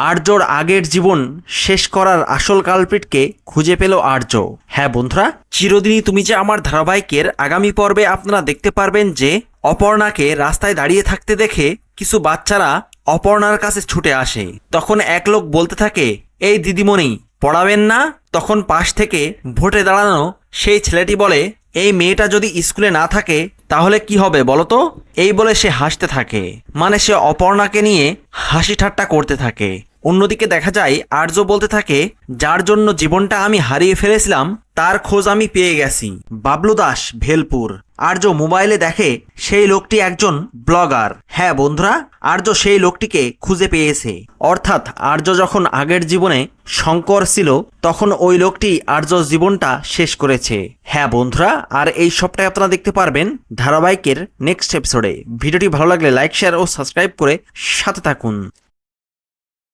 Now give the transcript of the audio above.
আর্যর আগের জীবন শেষ করার আসল কালপ্রিটকে খুঁজে পেল আর্য। হ্যাঁ বন্ধুরা, চিরদিনই তুমি যে আমার ধারাবাহিকের আগামী পর্বে আপনারা দেখতে পারবেন যে অপর্ণাকে রাস্তায় দাঁড়িয়ে থাকতে দেখে কিছু বাচ্চারা অপর্ণার কাছে ছুটে আসে। তখন এক লোক বলতে থাকে, এই দিদিমণি পড়াবেন না? তখন পাশ থেকে ভোটে দাঁড়ানো সেই ছেলেটি বলে, এই মেয়েটা যদি স্কুলে না থাকে তাহলে কি হবে বলতো? এই বলে সে হাসতে থাকে, মানে সে অপর্ণাকে নিয়ে হাসি ঠাট্টা করতে থাকে। অন্যদিকে দেখা যায় আর্য বলতে থাকে, যার জন্য জীবনটা আমি হারিয়ে ফেলেছিলাম তার খোঁজ আমি পেয়ে গেছি, বাবলু দাস, ভেলপুর। আর্য মোবাইলে দেখে সেই লোকটি একজন ব্লগার। হ্যাঁ বন্ধুরা, আর্য সেই লোকটিকে খুঁজে পেয়েছে। অর্থাৎ আর্য যখন আগের জীবনে শঙ্কর ছিল তখন ওই লোকটি আর্যর জীবনটা শেষ করেছে। হ্যাঁ বন্ধুরা, আর এই সবটাই আপনারা দেখতে পারবেন ধারাবাহিকের নেক্সট এপিসোডে। ভিডিওটি ভালো লাগলে লাইক, শেয়ার ও সাবস্ক্রাইব করে সাথে থাকুন।